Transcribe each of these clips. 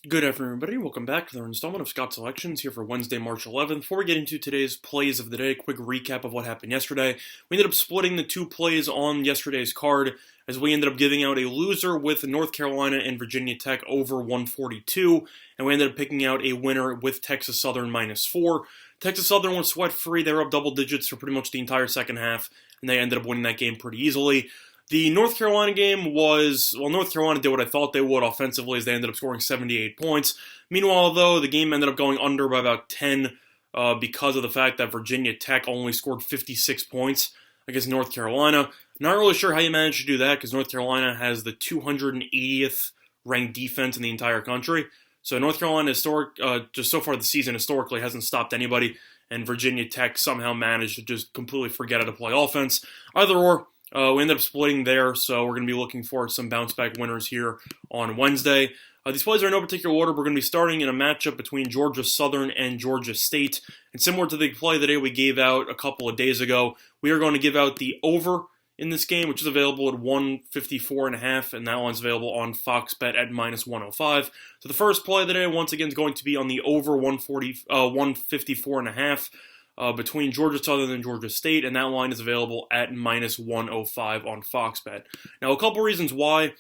Good afternoon, everybody. Welcome back to another installment of Scott's Selections here for Wednesday, March 11th. Before we get into today's plays of the day, quick recap of what happened yesterday. We ended up splitting the two plays on yesterday's card as we ended up giving out a loser with North Carolina and Virginia Tech over 142, and we ended up picking out a winner with Texas Southern -4. Texas Southern was sweat-free. They were up double digits for pretty much the entire second half, and they ended up winning that game pretty easily. The North Carolina game North Carolina did what I thought they would offensively as they ended up scoring 78 points. Meanwhile, though, the game ended up going under by about 10 because of the fact that Virginia Tech only scored 56 points against North Carolina. Not really sure how you managed to do that because North Carolina has the 280th ranked defense in the entire country. So North Carolina, just so far this season, historically hasn't stopped anybody, and Virginia Tech somehow managed to just completely forget how to play offense. Either or, we ended up splitting there, so we're going to be looking for some bounce-back winners here on Wednesday. These plays are in no particular order. We're going to be starting in a matchup between Georgia Southern and Georgia State. And similar to the play that we gave out a couple of days ago, we are going to give out the over in this game, which is available at 154.5, and that one's available on Fox Bet at -105. So the first play of the day, once again, is going to be on the over 154.5. Between Georgia Southern and Georgia State, and that line is available at -105 on Fox Bet. Now, a couple reasons why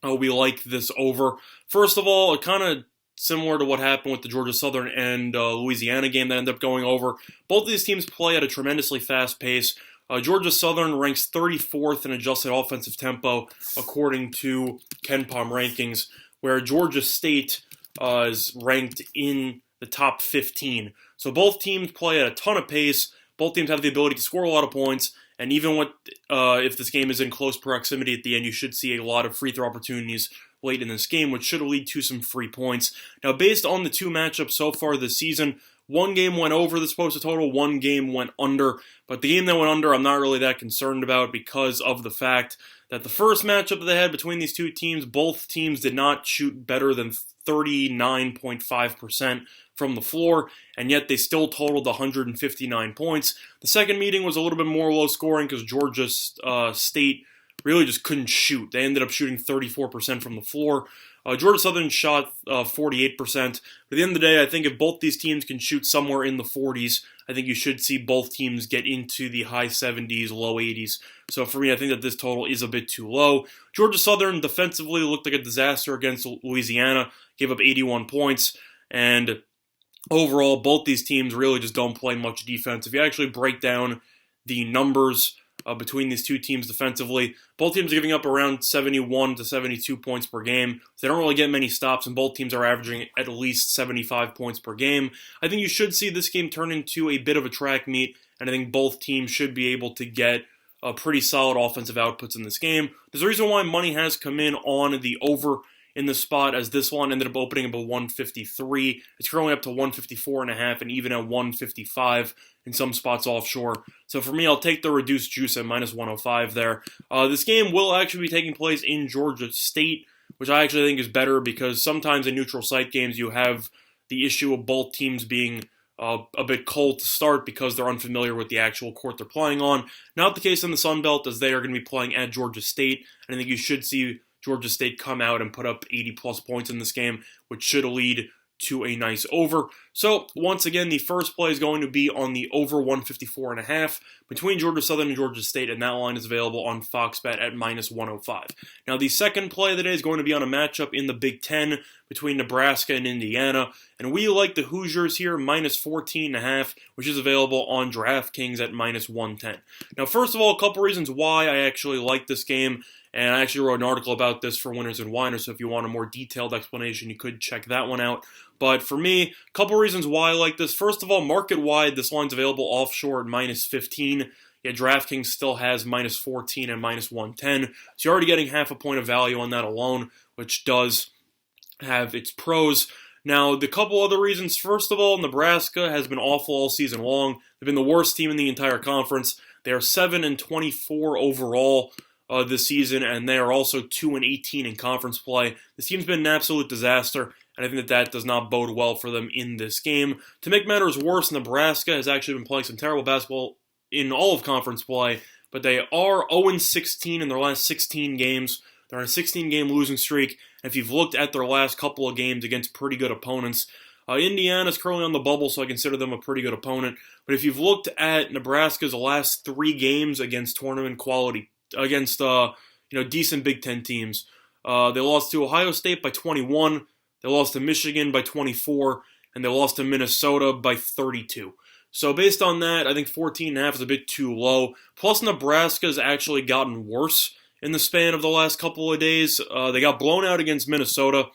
we like this over. First of all, kind of similar to what happened with the Georgia Southern and Louisiana game that ended up going over. Both of these teams play at a tremendously fast pace. Georgia Southern ranks 34th in adjusted offensive tempo according to KenPom rankings, where Georgia State is ranked in the top 15. So both teams play at a ton of pace. Both teams have the ability to score a lot of points. And even if this game is in close proximity at the end, you should see a lot of free throw opportunities late in this game, which should lead to some free points. Now, based on the two matchups so far this season, one game went over the supposed total, one game went under. But the game that went under, I'm not really that concerned about because of the fact that the first matchup that they had between these two teams, both teams did not shoot better than 39.5% from the floor, and yet they still totaled 159 points. The second meeting was a little bit more low scoring because Georgia State really just couldn't shoot. They ended up shooting 34% from the floor. Georgia Southern shot 48%. But at the end of the day, I think if both these teams can shoot somewhere in the 40s, I think you should see both teams get into the high 70s, low 80s. So for me, I think that this total is a bit too low. Georgia Southern defensively looked like a disaster against Louisiana, gave up 81 points, and overall, both these teams really just don't play much defense. If you actually break down the numbers between these two teams defensively, both teams are giving up around 71 to 72 points per game. So they don't really get many stops, and both teams are averaging at least 75 points per game. I think you should see this game turn into a bit of a track meet, and I think both teams should be able to get pretty solid offensive outputs in this game. There's a reason why money has come in on the over in the spot, as this one ended up opening up at 153. It's currently up to 154.5 and even at 155 in some spots offshore. So for me, I'll take the reduced juice at -105 there. This game will actually be taking place in Georgia State, which I actually think is better because sometimes in neutral site games you have the issue of both teams being a bit cold to start because they're unfamiliar with the actual court they're playing on. Not the case in the Sun Belt, as they are going to be playing at Georgia State, and I think you should see Georgia State come out and put up 80-plus points in this game, which should lead to a nice over. So, once again, the first play is going to be on the over 154.5 between Georgia Southern and Georgia State, and that line is available on Fox Bet at -105. Now, the second play of the day is going to be on a matchup in the Big Ten between Nebraska and Indiana, and we like the Hoosiers here, -14.5, which is available on DraftKings at -110. Now, first of all, a couple reasons why I actually like this game. And I actually wrote an article about this for Winners and Winers, so if you want a more detailed explanation, you could check that one out. But for me, a couple reasons why I like this. First of all, market-wide, this line's available offshore at -15. Yet DraftKings still has -14 and -110. So you're already getting half a point of value on that alone, which does have its pros. Now, the couple other reasons. First of all, Nebraska has been awful all season long. They've been the worst team in the entire conference. They are 7-24 overall this season, and they are also 2-18 in conference play. This team's been an absolute disaster, and I think that does not bode well for them in this game. To make matters worse, Nebraska has actually been playing some terrible basketball in all of conference play, but they are 0-16 in their last 16 games. They're on a 16-game losing streak. And if you've looked at their last couple of games against pretty good opponents, Indiana's currently on the bubble, so I consider them a pretty good opponent. But if you've looked at Nebraska's last 3 games against tournament quality, against decent Big Ten teams, they lost to Ohio State by 21, they lost to Michigan by 24, and they lost to Minnesota by 32. So based on that, I think 14.5 is a bit too low. Plus, Nebraska's actually gotten worse in the span of the last couple of days. They got blown out against Minnesota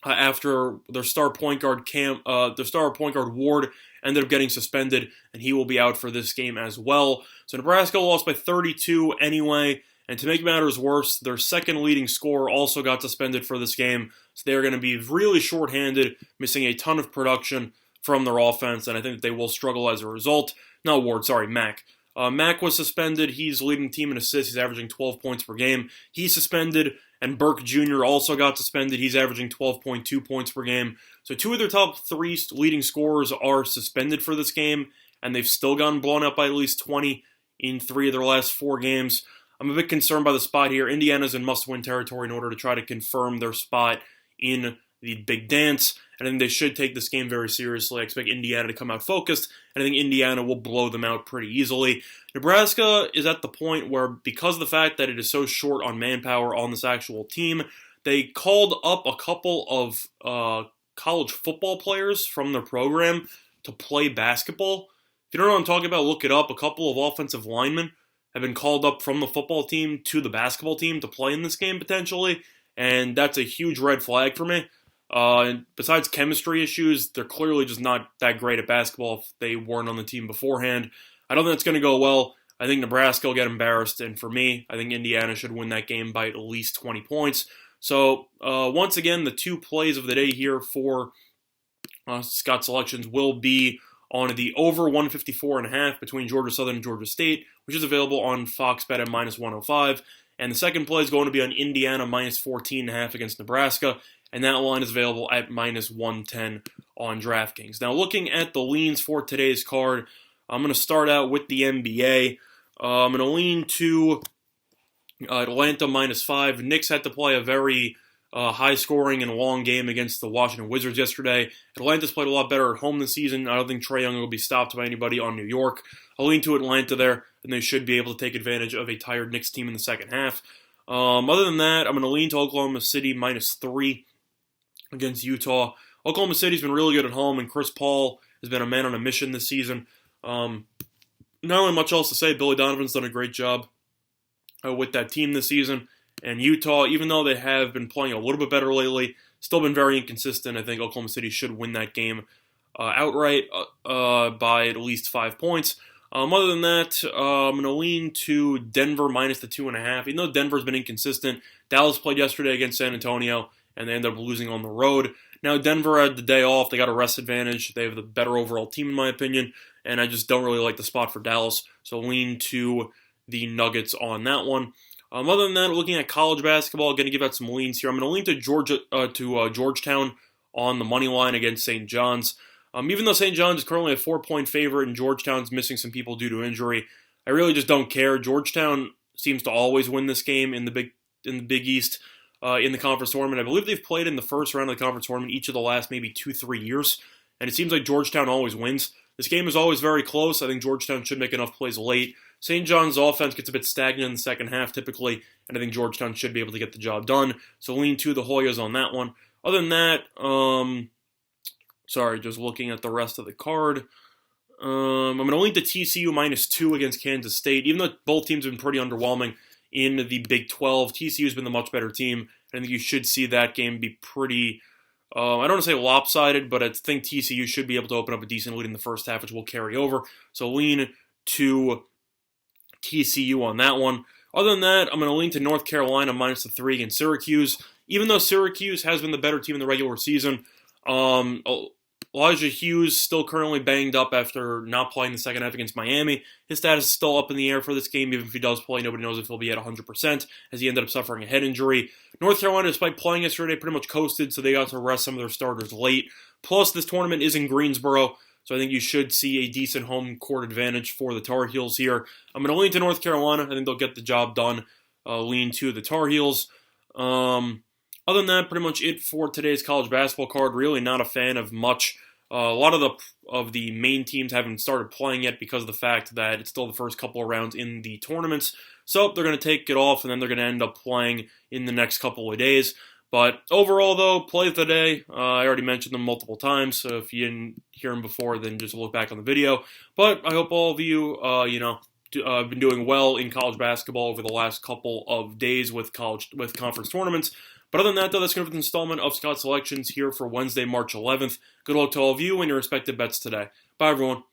after their star point guard Ward ended up getting suspended, and he will be out for this game as well. So Nebraska lost by 32 anyway, and to make matters worse, their second leading scorer also got suspended for this game, so they're going to be really shorthanded, missing a ton of production from their offense, and I think that they will struggle as a result. Not Ward, sorry, Mack. Mack was suspended. He's leading the team in assists. He's averaging 12 points per game. He's suspended, and Burke Jr. also got suspended. He's averaging 12.2 points per game. So 2 of their top 3 leading scorers are suspended for this game, and they've still gotten blown out by at least 20 in 3 of their last 4 games. I'm a bit concerned by the spot here. Indiana's in must-win territory in order to try to confirm their spot in the Big Dance, and I think they should take this game very seriously. I expect Indiana to come out focused, and I think Indiana will blow them out pretty easily. Nebraska is at the point where, because of the fact that it is so short on manpower on this actual team, they called up a couple of college football players from their program to play basketball. If you don't know what I'm talking about, look it up. A couple of offensive linemen have been called up from the football team to the basketball team to play in this game potentially, and that's a huge red flag for me. And besides chemistry issues, they're clearly just not that great at basketball if they weren't on the team beforehand. I don't think it's going to go well. I think Nebraska will get embarrassed, and for me, I think Indiana should win that game by at least 20 points. So, once again, the 2 plays of the day here for Scott Selections will be on the over 154.5 between Georgia Southern and Georgia State, which is available on Fox Bet at minus 105. And the second play is going to be on Indiana minus 14.5 against Nebraska, and that line is available at minus 110 on DraftKings. Now, looking at the leans for today's card, I'm going to start out with the NBA. I'm going to lean to Atlanta minus 5. Knicks had to play a very high-scoring and long game against the Washington Wizards yesterday. Atlanta's played a lot better at home this season. I don't think Trae Young will be stopped by anybody on New York. I'll lean to Atlanta there, and they should be able to take advantage of a tired Knicks team in the second half. Other than that, I'm going to lean to Oklahoma City minus 3 against Utah. Oklahoma City's been really good at home, and Chris Paul has been a man on a mission this season. Not really much else to say. Billy Donovan's done a great job with that team this season. And Utah, even though they have been playing a little bit better lately, still been very inconsistent. I think Oklahoma City should win that game outright by at least 5 points. Other than that, I'm going to lean to Denver minus the 2.5. Even though Denver's been inconsistent, Dallas played yesterday against San Antonio, and they ended up losing on the road. Now, Denver had the day off. They got a rest advantage. They have the better overall team, in my opinion, and I just don't really like the spot for Dallas, so lean to the Nuggets on that one. Other than that, looking at college basketball, I'm going to give out some leans here. I'm going to lean to Georgetown on the money line against St. John's. Even though St. John's is currently a 4-point favorite and Georgetown's missing some people due to injury, I really just don't care. Georgetown seems to always win this game in the Big East in the conference tournament. I believe they've played in the first round of the conference tournament each of the last maybe 2-3 years, and it seems like Georgetown always wins. This game is always very close. I think Georgetown should make enough plays late. St. John's offense gets a bit stagnant in the second half typically, and I think Georgetown should be able to get the job done. So lean to the Hoyas on that one. Other than that, just looking at the rest of the card. I'm going to lean to TCU minus 2 against Kansas State. Even though both teams have been pretty underwhelming in the Big 12, TCU's been the much better team. I think you should see that game be pretty, I don't want to say lopsided, but I think TCU should be able to open up a decent lead in the first half, which will carry over. So lean to TCU on that one. Other than that, I'm going to lean to North Carolina minus the 3 against Syracuse. Even though Syracuse has been the better team in the regular season, Elijah Hughes still currently banged up after not playing the second half against Miami. His status is still up in the air for this game. Even if he does play, nobody knows if he'll be at 100%, as he ended up suffering a head injury. North Carolina, despite playing yesterday, pretty much coasted, so they got to rest some of their starters late. Plus, this tournament is in Greensboro, so I think you should see a decent home court advantage for the Tar Heels here. I'm going to lean to North Carolina. I think they'll get the job done. Lean to the Tar Heels. Other than that, pretty much it for today's college basketball card. Really not a fan of much. A lot of the main teams haven't started playing yet because of the fact that it's still the first couple of rounds in the tournaments. So they're going to take it off, and then they're going to end up playing in the next couple of days. But overall, though, play of the day, I already mentioned them multiple times, so if you didn't hear them before, then just look back on the video. But I hope all of you, have been doing well in college basketball over the last couple of days with conference tournaments. But other than that, though, that's going to be the installment of Scott Selections here for Wednesday, March 11th. Good luck to all of you and your respective bets today. Bye, everyone.